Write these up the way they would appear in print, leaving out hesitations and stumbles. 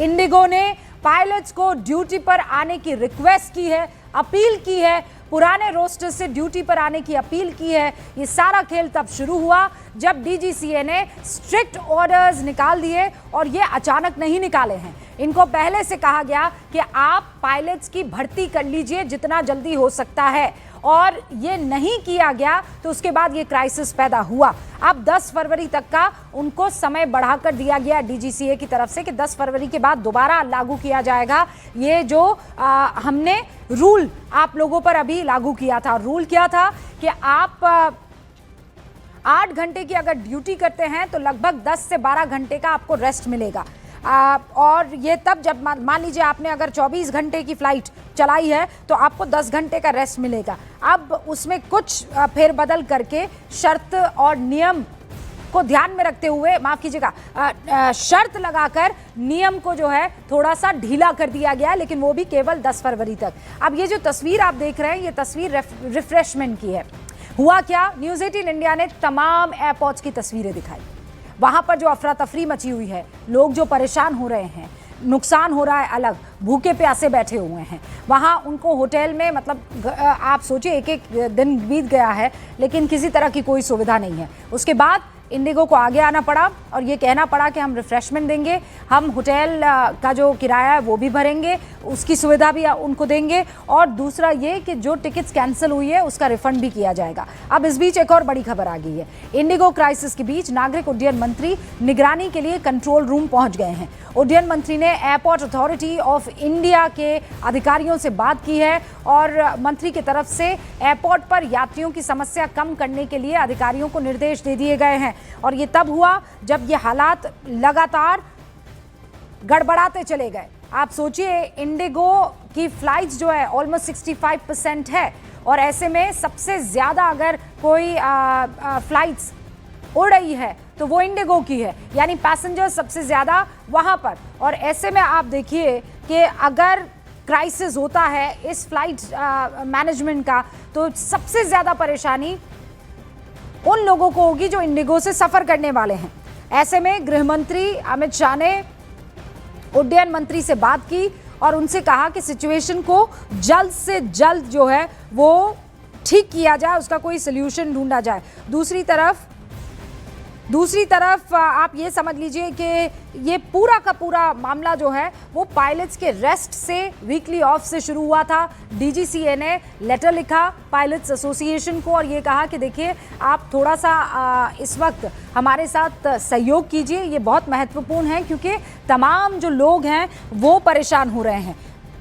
Indigo ने pilots को duty पर आने की रिक्वेस्ट की है, अपील की है, पुराने रोस्टर से ड्यूटी पर आने की अपील की है। ये सारा खेल तब शुरू हुआ जब डीजीसीए ने स्ट्रिक्ट ऑर्डर्स निकाल दिए, और ये अचानक नहीं निकाले हैं। इनको पहले से कहा गया कि आप पायलट्स की भर्ती कर लीजिए जितना जल्दी हो सकता है, और ये नहीं किया गया तो उसके बाद ये क्राइसिस पैदा हुआ। अब 10 फरवरी तक का उनको समय बढ़ाकर दिया गया डीजीसीए की तरफ से कि 10 फरवरी के बाद दोबारा लागू किया जाएगा ये जो हमने रूल आप लोगों पर अभी लागू किया था। रूल क्या था कि आप 8 घंटे की अगर ड्यूटी करते हैं तो लगभग 10 से 12 घंटे का आपको रेस्ट मिलेगा। और ये तब जब मान लीजिए आपने अगर 24 घंटे की फ्लाइट चलाई है तो आपको 10 घंटे का रेस्ट मिलेगा। अब उसमें कुछ फेरबदल करके शर्त और नियम को ध्यान में रखते हुए, माफ कीजिएगा, शर्त लगाकर नियम को जो है थोड़ा सा ढीला कर दिया गया, लेकिन वो भी केवल 10 फरवरी तक। अब ये जो तस्वीर आप देख रहे हैं ये तस्वीर रिफ्रेशमेंट की है। हुआ क्या, न्यूज़ 18 इंडिया ने तमाम एयरपोर्ट्स की तस्वीरें दिखाई। वहां पर जो अफरा तफरी मची हुई है, लोग जो परेशान हो रहे हैं, नुकसान हो रहा है, अलग भूखे प्यासे बैठे हुए हैं वहां। उनको होटल में, मतलब आप सोचिए एक एक दिन बीत गया है लेकिन किसी तरह की कोई सुविधा नहीं है। उसके बाद इंडिगो को आगे आना पड़ा और ये कहना पड़ा कि हम रिफ्रेशमेंट देंगे, हम होटल का जो किराया है वो भी भरेंगे, उसकी सुविधा भी उनको देंगे, और दूसरा ये कि जो टिकट्स कैंसिल हुई है उसका रिफंड भी किया जाएगा। अब इस बीच एक और बड़ी खबर आ गई है। इंडिगो क्राइसिस के बीच नागरिक उड्डयन मंत्री निगरानी के लिए कंट्रोल रूम पहुंच गए हैं। उड्डयन मंत्री ने एयरपोर्ट अथॉरिटी ऑफ इंडिया के अधिकारियों से बात की है और मंत्री की तरफ से एयरपोर्ट पर यात्रियों की समस्या कम करने के लिए अधिकारियों को निर्देश दे दिए गए हैं। और ये तब हुआ जब ये हालात लगातार गड़बड़ाते चले गए। आप सोचिए, इंडिगो की फ्लाइट्स जो है ऑलमोस्ट 65% है, और ऐसे में सबसे ज्यादा अगर कोई फ्लाइट्स उड़ रही है तो वो इंडिगो की है, यानी पैसेंजर सबसे ज्यादा वहां पर। और ऐसे में आप देखिए कि अगर क्राइसिस होता है इस फ्लाइट मैनेजमेंट का तो सबसे ज्यादा परेशानी उन लोगों को होगी जो इंडिगो से सफर करने वाले हैं। ऐसे में गृह मंत्री अमित शाह ने उड्डयन मंत्री से बात की और उनसे कहा कि सिचुएशन को जल्द से जल्द जो है वो ठीक किया जाए, उसका कोई सल्यूशन ढूंढा जाए। दूसरी तरफ आप ये समझ लीजिए कि ये पूरा का पूरा मामला जो है वो पायलट्स के रेस्ट से, वीकली ऑफ से शुरू हुआ था। डीजीसीए ने लेटर लिखा पायलट्स एसोसिएशन को और ये कहा कि देखिए आप थोड़ा सा इस वक्त हमारे साथ सहयोग कीजिए, ये बहुत महत्वपूर्ण है क्योंकि तमाम जो लोग हैं वो परेशान हो रहे हैं।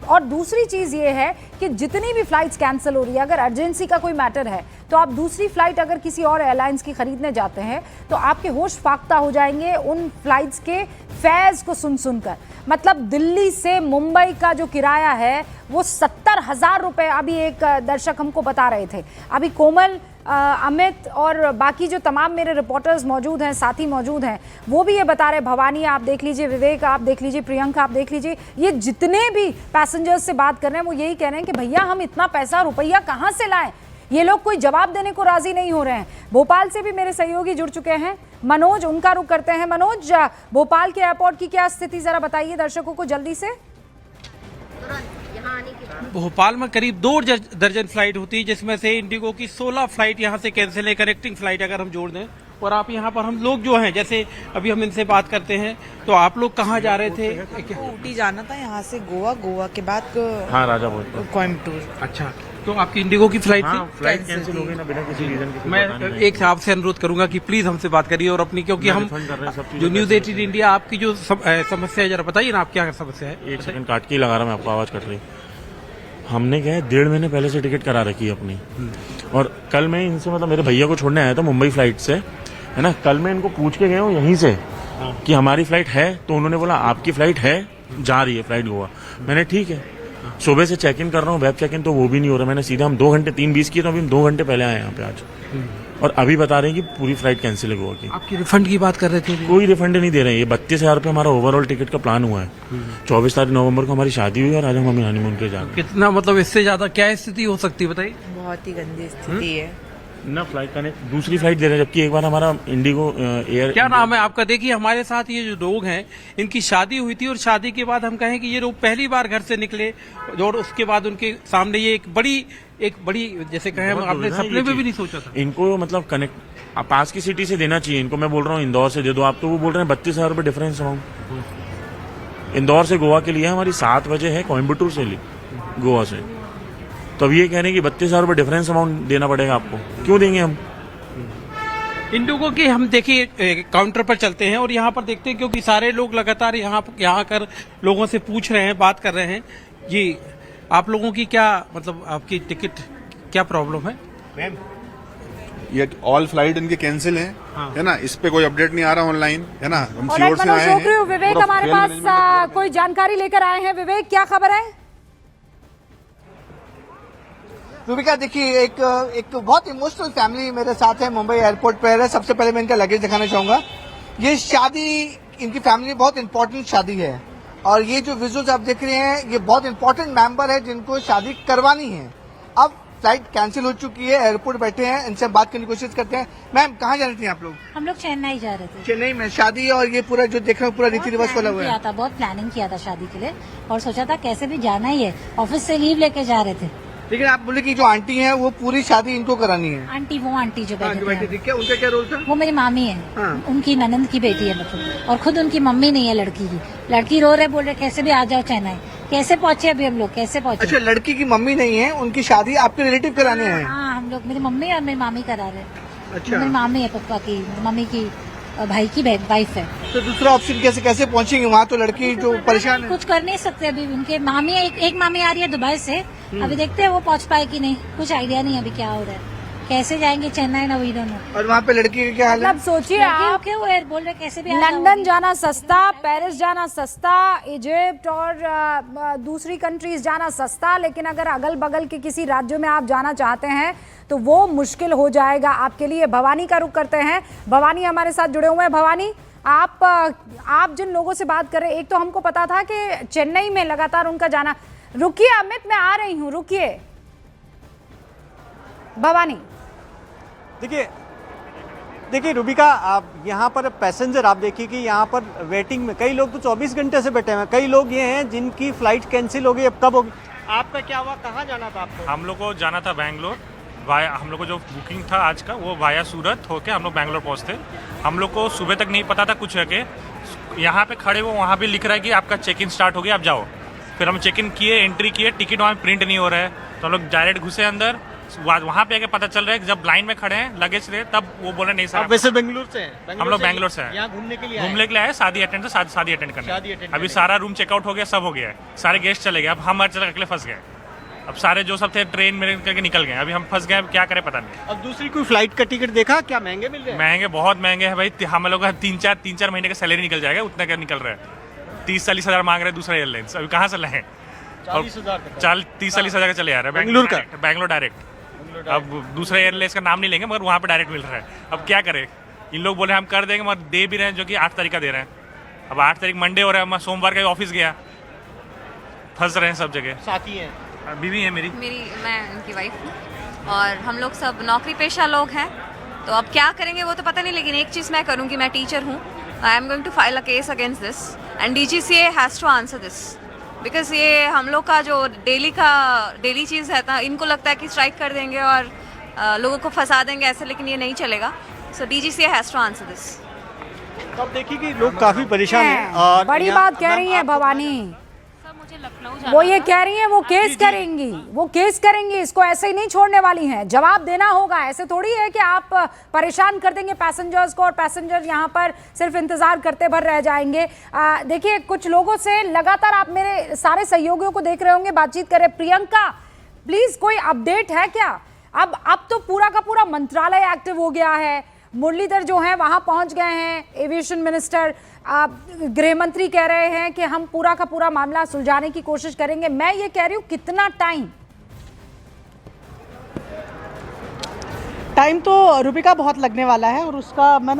और दूसरी चीज़ ये है कि जितनी भी फ्लाइट्स कैंसिल हो रही है, अगर अर्जेंसी का कोई मैटर है तो आप दूसरी फ्लाइट अगर किसी और एयरलाइंस की खरीदने जाते हैं तो आपके होश फाख्ता हो जाएंगे उन फ्लाइट्स के फेयर्स को सुनकर। मतलब दिल्ली से मुंबई का जो किराया है वो 70,000 रुपये, अभी एक दर्शक हमको बता रहे थे। अभी कोमल, अमित और बाकी जो तमाम मेरे रिपोर्टर्स मौजूद हैं, साथी मौजूद हैं, वो भी ये बता रहे, भवानी आप देख लीजिए, विवेक आप देख लीजिए, प्रियंका आप देख लीजिए, ये जितने भी पैसेंजर्स से बात कर रहे हैं वो यही कह रहे हैं कि भैया हम इतना पैसा रुपया कहाँ से लाएं। ये लोग कोई जवाब देने को राजी नहीं हो रहे हैं। भोपाल से भी मेरे सहयोगी जुड़ चुके हैं, मनोज, उनका रुख करते हैं। मनोज, भोपाल के एयरपोर्ट की क्या स्थिति जरा बताइए दर्शकों को जल्दी से। भोपाल में करीब 2 दर्जन फ्लाइट होती है, जिसमें से इंडिगो की 16 फ्लाइट यहाँ से कैंसिल है, कनेक्टिंग फ्लाइट अगर हम जोड़ दें। और आप यहाँ पर, हम लोग जो हैं, जैसे अभी हम इनसे बात करते हैं, तो आप लोग कहाँ जा रहे थे? ऊटी जाना था, यहाँ से गोवा के बाद राजा कोयम्बटूर। अच्छा, तो आपकी इंडिगो की फ्लाइट थी? फ्लाइट कैंसिल हो गई ना, बिना किसी रीजन के। मैं एक आपसे अनुरोध करूंगा कि प्लीज हमसे बात करिए और अपनी, क्योंकि हम जो न्यूज़ 18 इंडिया आपकी जो समस्या है जरा बताइए ना, आप क्या समस्या है? एक सेकंड काट के लगा रहा, मैं आपको आवाज कट रही। हमने क्या है 1.5 महीने पहले से टिकट करा रखी है अपनी, और कल मैं इनसे, मतलब मेरे भैया को छोड़ने आया था मुंबई फ्लाइट से, है ना। कल मैं इनको पूछ के गया हूँ यहीं से कि हमारी फ्लाइट है, तो उन्होंने बोला आपकी फ्लाइट है, जा रही है फ्लाइट गोवा। मैंने ठीक है, सुबह से चेक इन कर रहा हूँ, वेब चेक इन, तो वो भी नहीं हो रहा। मैंने सीधा, हम 2 घंटे 3:20 किए, तो अभी हम 2 घंटे पहले आए यहाँ पे आज, और अभी बता रहे हैं कि पूरी फ्लाइट कैंसिल है गोवा की। आपकी रिफंड की बात कर रहे थे? कोई रिफंड नहीं दे रहे हैं। ये 32,000 रुपये हमारा ओवरऑल टिकट का प्लान हुआ है। 24 तारीख नवंबर को हमारी शादी हुई और आज हम हनीमून पे जा रहे हैं। कितना, मतलब इससे ज्यादा क्या स्थिति हो सकती है बताइए? बहुत ही गंदी स्थिति है। ना फ्लाइट कनेक्ट दूसरी फ्लाइट दे रहे हैं, जबकि एक बार हमारा इंडिगो एयर क्या नाम है आपका? देखिए हमारे साथ ये जो लोग हैं इनकी शादी हुई थी और शादी के बाद हम कहें कि ये लोग पहली बार घर से निकले और उसके बाद उनके सामने ये एक बड़ी जैसे कहें हम अपने सपने में भी नहीं सोचा था। इनको मतलब कनेक्ट पास की सिटी से देना चाहिए इनको। मैं बोल रहा हूँ इंदौर से दे दो आप, तो वो बोल रहे हैं 32,000 रुपये डिफरेंस अमाउंट। इंदौर से गोवा के लिए हमारी 7 बजे है, कोयम्बटूर से ली गोवा से, तो अब ये कह रहे हैं कि 32,000 रुपये डिफरेंस अमाउंट देना पड़ेगा आपको। क्यों देंगे हम? इंडिगो के हम देखिए काउंटर पर चलते हैं और यहाँ पर देखते हैं, क्योंकि सारे लोग लगातार यहाँ कर लोगों से पूछ रहे हैं, बात कर रहे हैं। जी आप लोगों की क्या मतलब आपकी टिकट क्या प्रॉब्लम है? मैम ये ऑल फ्लाइट इनके कैंसिल हैं, हाँ। है ना, इस पे कोई अपडेट नहीं आ रहा ऑनलाइन, है ना। हम ऑलराइट, सीओर से मनोज आए रोक रही हूँ। हैं। विवेक पूरा हमारे रेल पास मैनेजमेंट कोई जानकारी लेकर आए हैं। विवेक क्या खबर है? रूबिका देखिए, एक बहुत इमोशनल फैमिली मेरे साथ है, मुंबई एयरपोर्ट पर है। सबसे पहले मैं इनका लगेज दिखाना चाहूंगा। ये शादी इनकी फैमिली बहुत इंपॉर्टेंट शादी है और ये जो विजुअल्स आप देख रहे हैं ये बहुत इंपॉर्टेंट मेंबर है जिनको शादी करवानी है। अब फ्लाइट कैंसिल हो चुकी है, एयरपोर्ट बैठे हैं, इनसे बात करने की कोशिश करते हैं। मैम कहाँ जा रही थी आप लोग? हम लोग चेन्नई जा रहे थे। चेन्नई में शादी, और ये पूरा जो देख रहे हो पूरा रीति रिवाज खोला हुआ है। बहुत प्लानिंग किया था शादी के लिए और सोचा था कैसे भी जाना ही है, ऑफिस से लीव लेके जा रहे थे। लेकिन आप बोले कि जो आंटी है वो पूरी शादी इनको करानी है। आंटी जो हाँ, जो बैठी बैठे थी, थे क्या उनका क्या रोल था? वो मेरी मामी है। हाँ। उनकी ननंद की बेटी है मतलब, और खुद उनकी मम्मी नहीं है लड़की की। लड़की रो रहे, बोल रहे कैसे भी आ जाओ चेन्नई। कैसे पहुंचे अभी हम लोग, कैसे पहुंचे? अच्छा, लड़की की मम्मी नहीं है, उनकी शादी आपके रिलेटिव कराने हैं। हाँ, हम लोग, मेरी मम्मी और मेरी मामी करा रहे। अच्छा, मेरी मामी है पप्पा की, मम्मी की भाई की वाइफ है। तो दूसरा ऑप्शन कैसे पहुंचेंगे वहाँ? तो लड़की जो परेशान है। कुछ कर नहीं सकते अभी। उनके मामी एक मामी आ रही है दुबई से, अभी देखते हैं वो पहुंच पाए कि नहीं, कुछ आइडिया नहीं अभी क्या हो रहा है। कैसे जाएंगे चेन्नई ना, वी डोंट नो। और वहाँ पे लड़की का क्या हाल है? मतलब सोचिए आप, वो बोल रहे कैसे भी लंदन जाना सस्ता, पेरिस जाना सस्ता, इजिप्ट और दूसरी कंट्रीज जाना सस्ता, लेकिन अगर अगल बगल के किसी राज्यों में आप जाना चाहते हैं तो वो मुश्किल हो जाएगा आपके लिए। भवानी का रुख करते हैं। भवानी हमारे साथ जुड़े हुए हैं। भवानी, आप जिन लोगों से बात कर रहे हैं, एक तो हमको पता था कि चेन्नई में लगातार उनका जाना। रुकिए अमित, मैं आ रही हूँ, रुकिए। भवानी देखिए रूबिका, आप यहाँ पर पैसेंजर आप देखिए कि यहाँ पर वेटिंग में कई लोग तो 24 घंटे से बैठे हैं। कई लोग ये हैं जिनकी फ्लाइट कैंसिल हो गई। अब कब होगी? आपका क्या हुआ, कहाँ जाना था आपको? हम लोग को जाना था बैंगलोर, वाया हम लोग को जो बुकिंग था आज का वो वाया सूरत होके हम लोग बैंगलोर पहुँचते। हम लोग को सुबह तक नहीं पता था कुछ है कि यहाँ पे खड़े वो वहाँ भी लिख रहा है कि आपका चेक इन स्टार्ट हो गया, आप जाओ। फिर हम चेक इन किए, एंट्री किए, टिकट वहाँ प्रिंट नहीं हो रहा है, तो हम लोग डायरेक्ट घुसे अंदर। वहाँ पे आके पता चल रहा है कि जब लाइन में खड़े हैं लगेज रहे, तब वो बोले नहीं सर। वैसे बेंगलुरु से हैं? हम लोग बैंगलोर से हैं, यहाँ घूमने के लिए आए, शादी अटेंड करने। शादी attend अभी सारा रूम चेकआउट हो गया, सब हो गया है, सारे गेस्ट चले गए। अब हम अकेले फंस गए। अब सारे जो सब थे ट्रेन में करके निकल गए। अभी हम फंस गए, अब क्या करें पता नहीं। अब दूसरी कोई फ्लाइट का टिकट देखा? क्या महंगे मिल रहे हैं? महंगे, बहुत महंगे हैं भाई। हम लोग का 3-4 महीने का सैलरी निकल जाएगा, उतना क्या निकल रहा है। 30-40 हज़ार मांग रहे हैं दूसरा एयरलाइंस। अभी कहाँ से लाएं? 30-40 हज़ार का चले आ रहा है बैंगलोर डायरेक्ट। अब दूसरे एयरलाइंस का नाम नहीं लेंगे, मगर वहाँ पे डायरेक्ट मिल रहा है। अब क्या करें? इन लोग बोले हम कर देंगे, मगर दे भी रहे हैं, जो कि 8 तारीख का दे रहे हैं। अब 8 तारीख मंडे हो रहा है, मैं सोमवार का ऑफिस गया, फंस रहे हैं सब जगह। साथी हैं? बीवी है मेरी, मैं उनकी वाइफ हूँ और हम लोग सब नौकरी पेशा लोग हैं, तो अब क्या करेंगे वो तो पता नहीं। लेकिन एक चीज़ मैं करूँगी, मैं टीचर हूँ, I am going to file a case against this and DGCA has to answer this, because ये हम लोग का जो डेली चीज़ है, इनको लगता है कि स्ट्राइक कर देंगे और लोगों को फंसा देंगे ऐसे, लेकिन ये नहीं चलेगा। So DGCA has to answer this. तो अब देखिए कि लोग काफ़ी परेशान हैं। और बड़ी बात कह रही है भवानी, वो ये कह रही है वो केस करेंगी, इसको ऐसे ही नहीं छोड़ने वाली हैं। जवाब देना होगा, ऐसे थोड़ी है कि आप परेशान कर देंगे पैसेंजर्स को और पैसेंजर यहाँ पर सिर्फ इंतजार करते भर रह जाएंगे। देखिए, कुछ लोगों से लगातार आप मेरे सारे सहयोगियों को देख रहे होंगे, बातचीत करें। प्रियंका, प्लीज कोई अपडेट है क्या? अब तो पूरा का पूरा मंत्रालय एक्टिव हो गया है, मुरलीधर जो हैं वहां पहुंच गए हैं, एविएशन मिनिस्टर, गृह मंत्री कह रहे हैं कि हम पूरा का पूरा मामला सुलझाने की कोशिश करेंगे। मैं ये कह रही हूं, कितना टाइम तो रूबिका बहुत लगने वाला है। और उसका मैं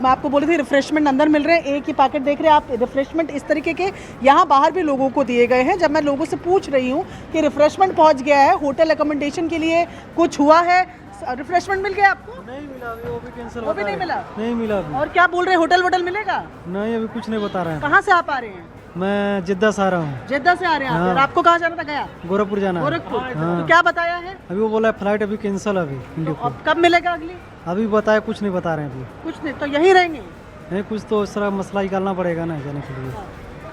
आपको बोली थी, रिफ्रेशमेंट अंदर मिल रहे हैं, एक ही पैकेट देख रहे हैं आप। रिफ्रेशमेंट इस तरीके के यहाँ बाहर भी लोगों को दिए गए हैं। जब मैं लोगों से पूछ रही हूँ कि रिफ्रेशमेंट पहुँच गया है, होटल अकोमोडेशन के लिए कुछ हुआ है, रिफ्रेशमेंट मिल गया आपको? नहीं मिला अभी, वो भी कैंसिल वो भी नहीं मिला? नहीं मिला अभी। और क्या बोल रहे हैं, होटल वोटल मिलेगा? नहीं अभी कुछ नहीं बता रहे हैं। कहाँ से आप आ रहे हैं? मैं जिद्दा से आ रहा हूँ। जेद्दा से आ रहे हैं आप? हाँ। और आपको कहाँ जाना था? गया गोरखपुर जाना है। गोरखपुर। हाँ। तो क्या बताया है? अभी वो बोला है फ्लाइट अभी कैंसिल है अभी इंडिया को। अब कब मिलेगा अगली? अभी बताया कुछ नहीं बता रहे हैं अभी। कुछ नहीं, तो यहीं रहेंगे? नहीं कुछ तो इस तरह मसला निकालना पड़ेगा ना जाने के लिए।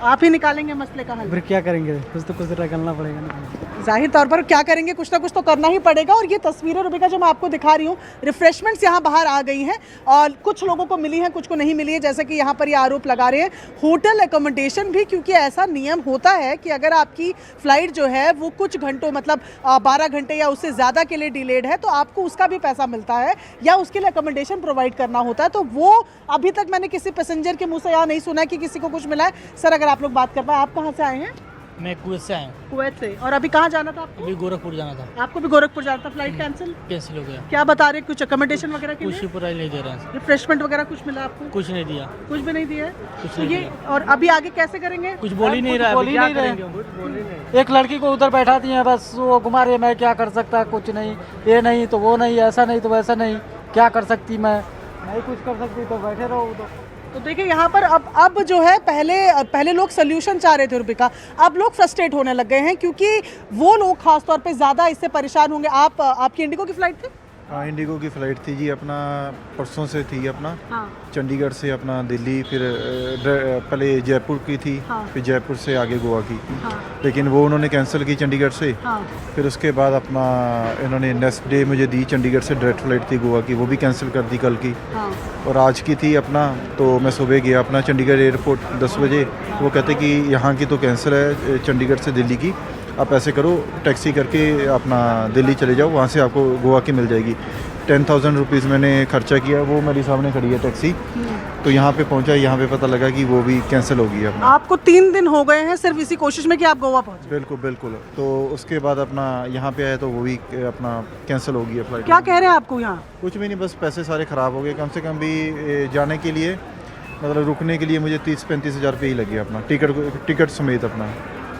आप ही निकालेंगे मसले का हल? फिर क्या करेंगे, कुछ तो कुछ निकालना पड़ेगा ना। जाहिर तौर पर क्या करेंगे, कुछ ना कुछ तो करना ही पड़ेगा। और ये तस्वीरें रुबिका जो मैं आपको दिखा रही हूँ, रिफ्रेशमेंट्स यहाँ बाहर आ गई हैं और कुछ लोगों को मिली हैं, कुछ को नहीं मिली है। जैसे कि यहाँ पर ये आरोप लगा रहे हैं होटल एकोमोडेशन भी, क्योंकि ऐसा नियम होता है कि अगर आपकी फ्लाइट जो है वो कुछ घंटों मतलब 12 घंटे या उससे ज़्यादा के लिए डिलेड है, तो आपको उसका भी पैसा मिलता है या उसके लिए एकोमोडेशन प्रोवाइड करना होता है। तो वो अभी तक मैंने किसी पैसेंजर के मुँह से यहाँ नहीं सुना कि किसी को कुछ मिला है। सर अगर आप लोग बात कर पाए, आप कहाँ से आए हैं? मैं कुवैत से आया हूँ। कुवैत से। और अभी कहाँ जाना था आपको? अभी गोरखपुर जाना था। आपको भी गोरखपुर जाना था, फ्लाइट कैंसिल? कैंसिल हो गया। क्या बता रहे, कुछ अकोमोडेशन वगैरह के कुछ लिए? ही पूरा नहीं दे रहे हैं। रिफ्रेशमेंट वगैरह कुछ मिला आपको? कुछ नहीं दिया। कुछ भी नहीं दिया है? कुछ तो नहीं ये और अभी आगे कैसे करेंगे? कुछ बोल ही नहीं रहा। बोल ही नहीं रहे। एक लड़की को उधर बैठा दिए बस, वो घुमा रही है। मैं क्या कर सकता, कुछ नहीं, ये नहीं तो वो नहीं, ऐसा नहीं तो वैसा नहीं, क्या कर सकती मैं? नहीं कुछ कर सकती तो बैठे रहो। तो देखिए यहाँ पर अब जो है, पहले लोग सोल्यूशन चाह रहे थे रुबिका, अब लोग फ्रस्ट्रेट होने लग गए हैं क्योंकि वो लोग खासतौर पे ज़्यादा इससे परेशान होंगे। आपकी इंडिगो की फ्लाइट थी? हाँ, इंडिगो की फ़्लाइट थी जी, अपना परसों से थी अपना। हाँ। चंडीगढ़ से अपना दिल्ली, फिर पहले जयपुर की थी। हाँ। फिर जयपुर से आगे गोवा की। हाँ। लेकिन वो उन्होंने कैंसिल की चंडीगढ़ से। हाँ। फिर उसके बाद अपना इन्होंने नेक्स्ट डे मुझे दी, चंडीगढ़ से डायरेक्ट फ़्लाइट थी गोवा की, वो भी कैंसिल कर दी कल की। हाँ। और आज की थी अपना, तो मैं सुबह गया अपना चंडीगढ़ एयरपोर्ट 10 बजे। वो कहते कि यहाँ की तो कैंसिल है, चंडीगढ़ से दिल्ली की। आप ऐसे करो, टैक्सी करके अपना दिल्ली चले जाओ, वहाँ से आपको गोवा की मिल जाएगी। 10,000 रुपीज़ मैंने खर्चा किया, वो मेरे सामने खड़ी है टैक्सी। तो यहाँ पे पहुँचा, यहाँ पे पता लगा कि वो भी कैंसिल हो गई अपना। आपको 3 दिन हो गए हैं सिर्फ इसी कोशिश में कि आप गोवा पहुँचे? बिल्कुल बिल्कुल। तो उसके बाद अपना यहाँ पे आया तो वो भी अपना कैंसिल हो गई फ्लाइट। क्या कह रहे हैं आपको यहाँ? कुछ भी नहीं, बस पैसे सारे ख़राब हो गए। कम से कम भी जाने के लिए, मतलब रुकने के लिए मुझे 30-35 हज़ार रुपये ही लगे अपना, टिकट समेत अपना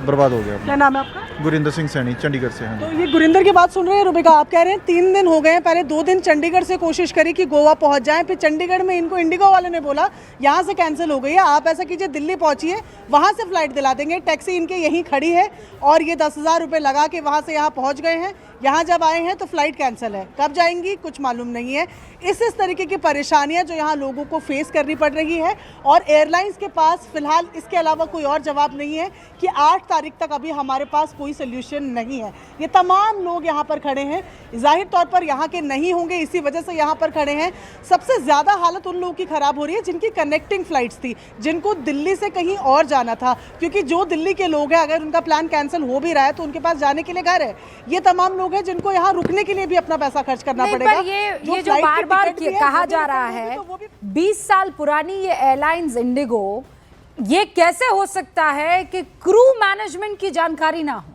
बर्बाद हो गया। क्या नाम है आपका? गुरिंदर सिंह सैनी, चंडीगढ़ से हैं। तो ये गुरिंदर की बात सुन रहे हैं रुबिका, आप कह रहे हैं 3 दिन हो गए हैं। पहले 2 दिन चंडीगढ़ से कोशिश करी कि गोवा पहुंच जाएं, फिर चंडीगढ़ में इनको इंडिगो वाले ने बोला यहाँ से कैंसिल हो गई है, आप ऐसा कीजिए दिल्ली पहुंचिए, वहाँ से फ्लाइट दिला देंगे। टैक्सी इनके यहीं खड़ी है और ये 10,000 रुपये लगा के वहाँ से यहाँ पहुँच गए हैं। यहाँ जब आए हैं तो फ्लाइट कैंसिल है, कब जाएंगी कुछ मालूम नहीं है। इस तरीके की परेशानियां जो यहाँ लोगों को फेस करनी पड़ रही है और एयरलाइंस के पास फिलहाल इसके अलावा कोई और जवाब नहीं है कि 8 तारीख तक अभी हमारे पास कोई सोल्यूशन नहीं है। ये तमाम लोग यहाँ पर खड़े हैं, जाहिर तौर पर यहाँ के नहीं होंगे, इसी वजह से यहाँ पर खड़े हैं। सबसे ज़्यादा हालत उन लोगों की ख़राब हो रही है जिनकी कनेक्टिंग फ़्लाइट्स थी, जिनको दिल्ली से कहीं और जाना था, क्योंकि जो दिल्ली के लोग हैं अगर उनका प्लान कैंसिल हो भी रहा है तो उनके पास जाने के लिए घर है। ये तमाम लोग हैं जिनको यहाँ रुकने के लिए भी अपना पैसा खर्च करना पड़ेगा। पर ये जो बार बार कहा जा रहा है, 20 साल पुरानी ये एयरलाइंस इंडिगो, ये कैसे हो सकता है कि क्रू मैनेजमेंट की जानकारी ना हो?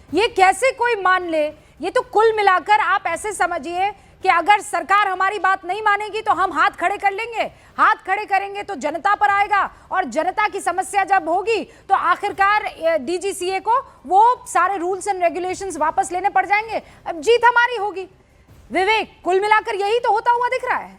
ये कैसे कोई मान ले? ये तो कुल मिलाकर आप ऐसे समझिए कि अगर सरकार हमारी बात नहीं मानेगी तो हम हाथ खड़े कर लेंगे, हाथ खड़े करेंगे तो जनता पर आएगा और जनता की समस्या जब होगी तो आखिरकार डीजीसीए को वो सारे रूल्स एंड रेगुलेशंस वापस लेने पड़ जाएंगे, अब जीत हमारी होगी। विवेक, कुल मिलाकर यही तो होता हुआ दिख रहा है।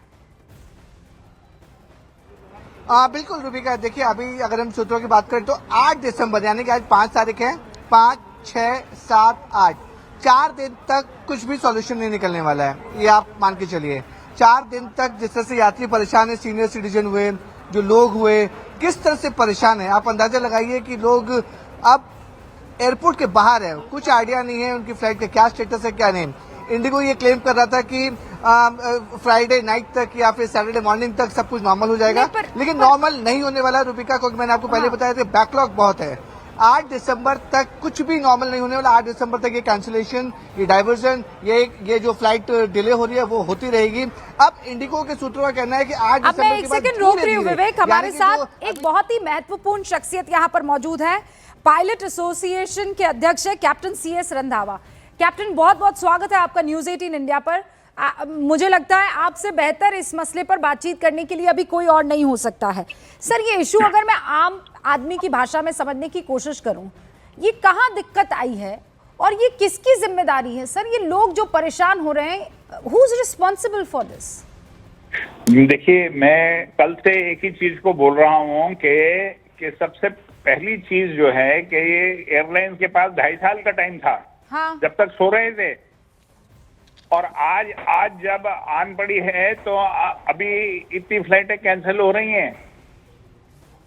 बिल्कुल रुबिका, देखिए अभी अगर हम सूत्रों की बात करें तो 8 दिसंबर यानी कि आज 5 तारीख है, 5, 6, 7, 8, 4 दिन तक कुछ भी सॉल्यूशन नहीं निकलने वाला है, ये आप मान के चलिए। 4 दिन तक जिस तरह से यात्री परेशान है, सीनियर सिटीजन हुए, जो लोग हुए, किस तरह से परेशान है, आप अंदाजा लगाइए कि लोग अब एयरपोर्ट के बाहर है, कुछ आइडिया नहीं है उनकी फ्लाइट का क्या स्टेटस है क्या नहीं। इंडिगो ये क्लेम कर रहा था कि फ्राइडे नाइट तक या फिर सैटरडे मॉर्निंग तक सब कुछ नॉर्मल हो जाएगा, लेकिन नॉर्मल नहीं होने वाला रुबिका, क्योंकि मैंने आपको पहले बताया था बैकलॉग बहुत है। 8 दिसंबर तक कुछ भी नॉर्मल नहीं होने वाला। 8 दिसंबर तक ये कैंसिलेशन, ये डाइवर्जन, ये जो फ्लाइट डिले हो रही है वो होती रहेगी। अब इंडिगो के सूत्रों का कहना है कि 8 दिसंबर मैं एक सेकंड रोक रही हूँ विवेक, हमारे साथ एक बहुत ही महत्वपूर्ण शख्सियत यहाँ पर मौजूद है, पायलट एसोसिएशन के अध्यक्ष है कैप्टन CS रंधावा। कैप्टन, बहुत बहुत स्वागत है आपका न्यूज़ 18 इंडिया पर। मुझे लगता है आपसे बेहतर इस मसले पर बातचीत करने के लिए अभी कोई और नहीं हो सकता है। सर, ये इशू अगर मैं आम आदमी की भाषा में समझने की कोशिश करूं, ये कहां दिक्कत आई है और ये किसकी जिम्मेदारी है सर? ये लोग जो परेशान हो रहे हैं, who is responsible for this? देखिए, मैं कल से एक ही चीज को बोल रहा हूँ कि सबसे पहली चीज जो है कि ये एयरलाइंस के पास 2.5 साल का टाइम था, हाँ। जब तक सो रहे थे, और आज जब आन पड़ी है तो अभी इतनी फ्लाइटें कैंसिल हो रही हैं।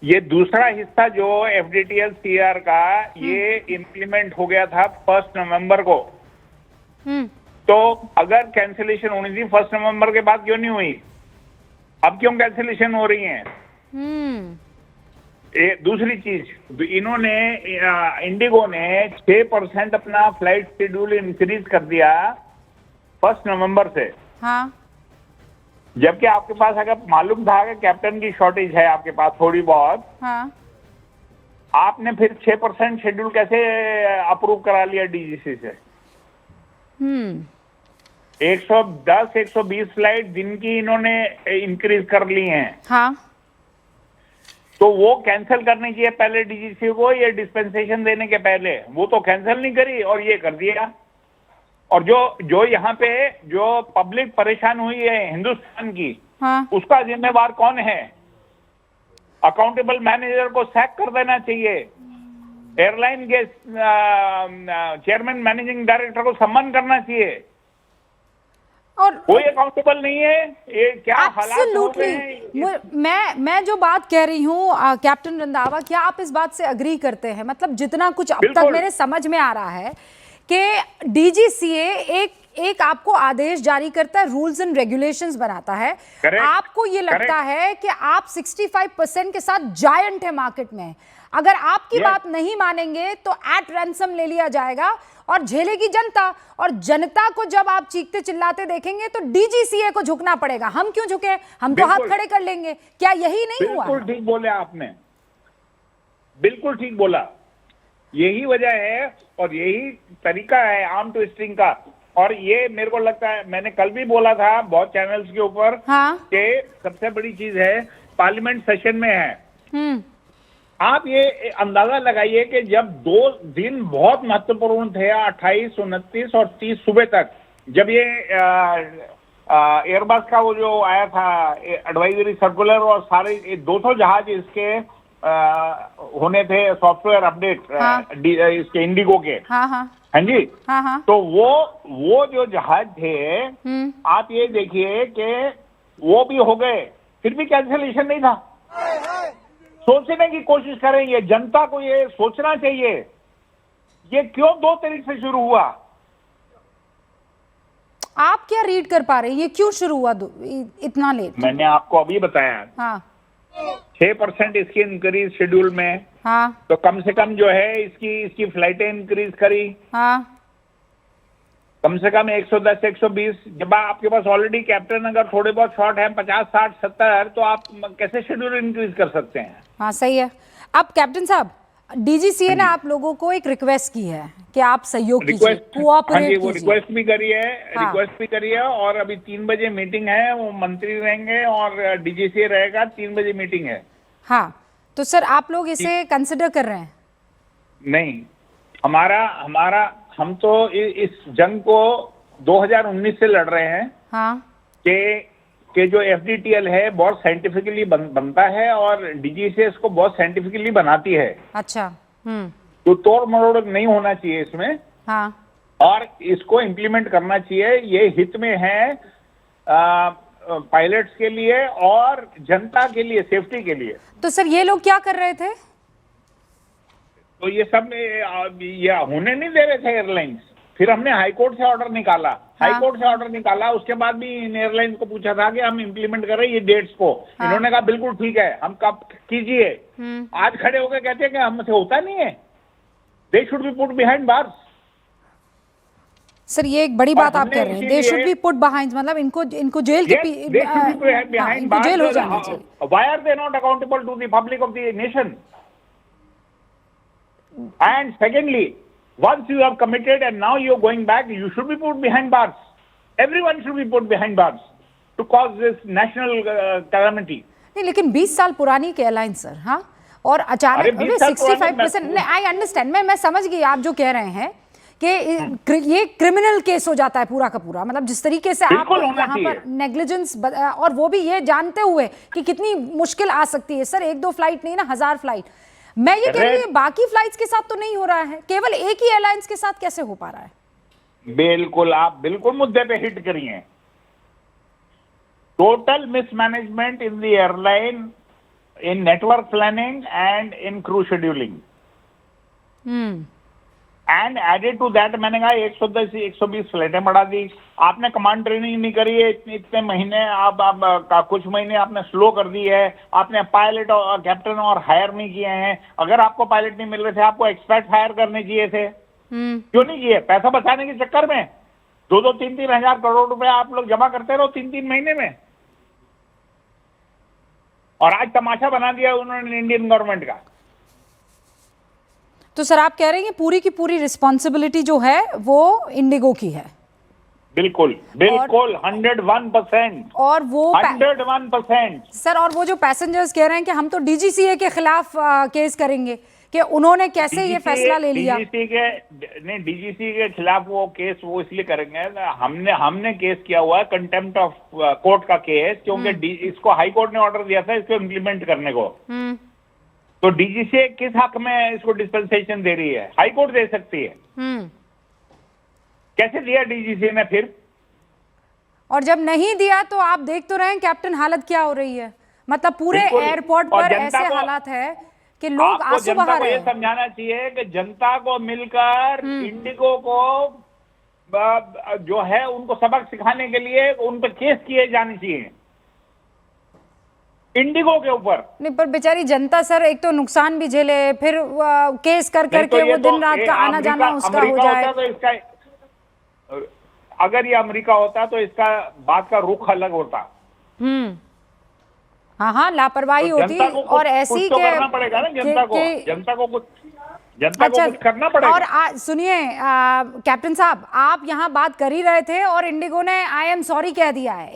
ये दूसरा हिस्सा जो FDTL CR का ये इम्प्लीमेंट हो गया था 1 नवंबर को। तो अगर कैंसिलेशन होनी थी 1 नवंबर के बाद, क्यों नहीं हुई? अब क्यों कैंसिलेशन हो रही हैं? दूसरी चीज, इन्होंने इंडिगो ने 6% अपना फ्लाइट शेड्यूल इंक्रीज कर दिया 1 नवंबर से। हाँ। जबकि आपके पास अगर मालूम था कि कैप्टन की शॉर्टेज है आपके पास थोड़ी बहुत, हाँ। आपने फिर 6% शेड्यूल कैसे अप्रूव करा लिया DGC से? 110-120 फ्लाइट दिन की इन्होंने इंक्रीज कर ली हैं। हाँ। तो वो कैंसिल करनी चाहिए पहले DGC को, ये डिस्पेंसेशन देने के पहले। वो तो कैंसिल नहीं करी और ये कर दिया। और जो यहाँ पे जो पब्लिक परेशान हुई है हिंदुस्तान की, हाँ। उसका जिम्मेवार कौन है? अकाउंटेबल मैनेजर को सैक कर देना चाहिए। एयरलाइन के चेयरमैन मैनेजिंग डायरेक्टर को सम्मान करना चाहिए। और कोई अकाउंटेबल नहीं है। ये क्या हालात हो गए हैं? मैं जो बात कह रही हूँ कैप्टन रंधावा, क्या आप इस बात से अग्री करते हैं? मतलब जितना कुछ अब तक मेरे समझ में आ रहा है कि DGCA एक आपको आदेश जारी करता है, रूल्स एंड रेगुलेशंस बनाता है। आपको ये लगता है कि आप 65% के साथ जायंट है मार्केट में, अगर आपकी बात नहीं मानेंगे तो एट रैंसम ले लिया जाएगा और झेलेगी जनता। और जनता को जब आप चीखते चिल्लाते देखेंगे तो DGCA को झुकना पड़ेगा। हम क्यों झुके? हम तो हाथ खड़े कर लेंगे। क्या यही नहीं हुआ? बिल्कुल ठीक बोले आपने, बिल्कुल ठीक बोला। यही वजह है और यही तरीका है आर्म ट्विस्टिंग का। और ये मेरे को लगता है, मैंने कल भी बोला था बहुत चैनल्स के ऊपर, हाँ। कि सबसे बड़ी चीज है पार्लियामेंट सेशन में है। आप ये अंदाजा लगाइए कि जब 2 दिन बहुत महत्वपूर्ण थे, 28, 29 और 30 सुबह तक, जब ये एयरबस का वो जो आया था एडवाइजरी सर्कुलर, और सारे 200 जहाज इसके होने थे सॉफ्टवेयर अपडेट, हाँ। इसके इंडिगो के, हाँ हाँ हाँ जी, हाँ हाँ। तो वो जो जहाज थे, आप ये देखिए कि वो भी हो गए, फिर भी कैंसिलेशन नहीं था। सोचने की कोशिश करें, ये जनता को ये सोचना चाहिए, ये क्यों 2 तारीख से शुरू हुआ? आप क्या रीड कर पा रहे हैं? ये क्यों शुरू हुआ इतना लेट? मैंने आपको अभी बताया। हाँ। 6% इसकी इंक्रीज शेड्यूल में। हाँ। तो कम से कम जो है इसकी फ्लाइटें इंक्रीज करी। हाँ। कम से कम 110, 120। जब आपके पास ऑलरेडी कैप्टन अगर थोड़े बहुत शॉर्ट हैं 50, 60, 70, तो आप कैसे शेड्यूल इंक्रीज कर सकते हैं? हाँ सही है। अब कैप्टन साहब, DGCA ने आप लोगों को एक रिक्वेस्ट की है कि आप सहयोग कीजिए, कोऑपरेट कीजिए। वो रिक्वेस्ट भी करी है, रिक्वेस्ट भी करी है। और अभी 3 बजे मीटिंग है, वो मंत्री रहेंगे और DGCA रहेगा, 3 बजे मीटिंग है। हाँ, तो सर आप लोग इसे कंसिडर कर रहे हैं? नहीं, हम तो इस जंग को 2019 से लड़ रहे हैं। हाँ। कि जो FDTL है बहुत साइंटिफिकली बनता है और DGCA इसको बहुत साइंटिफिकली बनाती है। अच्छा। तो तोड़ मरोड़ नहीं होना चाहिए इसमें। हाँ। और इसको इम्प्लीमेंट करना चाहिए। ये हित में है पायलट्स के लिए और जनता के लिए, सेफ्टी के लिए। तो सर ये लोग क्या कर रहे थे? तो ये सब ये होने नहीं दे रहे थे एयरलाइंस। फिर हमने हाईकोर्ट से ऑर्डर निकाला। हाईकोर्ट से ऑर्डर निकाला, उसके बाद भी इन एयरलाइंस को पूछा था कि हम इम्प्लीमेंट कर रहे हैं ये डेट्स को। इन्होंने कहा बिल्कुल ठीक है, हम कब कीजिए। आज खड़े होकर कहते हैं कि हमसे होता नहीं है। They should be put behind bars. Sir ये एक बड़ी बात आप कह रहे हैं, they should be put behind, मतलब इनको जेल के जेल हो जाना चाहिए। Why are they not accountable to the public of the nation? And secondly, once you have committed and now you are going back, you should be put behind bars. Everyone should be put behind bars to cause this national calamity. नहीं, लेकिन 20 साल पुरानी के airline sir, हाँ, और अचानक 65%, I understand, मैं समझ गई आप जो कह रहे हैं कि ये क्रिमिनल केस हो जाता है पूरा का पूरा, मतलब जिस तरीके से आप बिल्कुल होना यहाँ पर चाहिए। नेग्लिजेंस, और वो भी ये जानते हुए कि कितनी मुश्किल आ सकती है। सर 1-2 फ्लाइट नहीं ना, 1000 फ्लाइट। मैं ये कह रही हूँ बाकी फ्लाइट्स के साथ तो नहीं हो रहा है, केवल एक ही एयरलाइंस के साथ कैसे हो पा रहा है? बिल्कुल, आप बिल्कुल मुद्दे पे हिट करिए। Total mismanagement in the airline, in network planning and in crew scheduling. And added to that मैंने कहा 110-120 फ्लाइटें बढ़ा दी। आपने कमांड ट्रेनिंग नहीं करी है इतने महीने, आप कुछ महीने आपने स्लो कर दी है। आपने पायलट और कैप्टन और हायर नहीं किए हैं। अगर आपको पायलट नहीं मिल रहे थे, आपको एक्सपर्ट हायर करने चाहिए थे। क्यों नहीं किए? पैसा बचाने के चक्कर में 2-2, 3-3 हजार करोड़ रुपए आप लोग जमा करते रहो 3-3 महीने में, और आज तमाशा बना दिया उन्होंने इंडियन गवर्नमेंट का। तो सर आप कह रहे हैं कि पूरी की पूरी रिस्पॉन्सिबिलिटी जो है वो इंडिगो की है? बिल्कुल बिल्कुल 101%। और वो 101%। सर, और वो जो पैसेंजर्स कह रहे हैं कि हम तो डीजीसीए के खिलाफ केस करेंगे, कि उन्होंने कैसे ये फैसला ले लिया? डीजीसी के खिलाफ वो केस वो इसलिए करेंगे, हमने केस किया हुआ है कंटेम्प्ट ऑफ कोर्ट का केस, क्योंकि इसको हाई कोर्ट ने ऑर्डर दिया था इसको इम्प्लीमेंट करने को। तो डीजीसी किस हक में इसको डिस्पेंसेशन दे रही है? हाई कोर्ट दे सकती है। कैसे दिया डीजीसी ने फिर? और जब नहीं दिया तो आप देख तो रहे हैं कैप्टन हालत क्या हो रही है, मतलब पूरे एयरपोर्ट पर ऐसे हालात है कि लोग आंसू बहा रहे हैं। ये समझाना चाहिए कि जनता को मिलकर इंडिगो को जो है उनको सबक सिखाने के लिए उन पर केस किए जाने चाहिए इंडिगो के ऊपर। नहीं, पर बेचारी जनता सर एक तो नुकसान भी झेले, फिर केस कर करके वो दिन रात का आना जाना उसका हो जाए। तो इसका, अगर ये अमेरिका होता तो इसका बात का रुख अलग होता। हाँ, लापरवाही तो होती, और ऐसी तो करना पड़ेगा ना जनता को कुछ करना पड़ेगा। और सुनिए कैप्टन साहब, आप यहाँ बात कर ही रहे थे और इंडिगो ने आई एम सॉरी कह दिया है।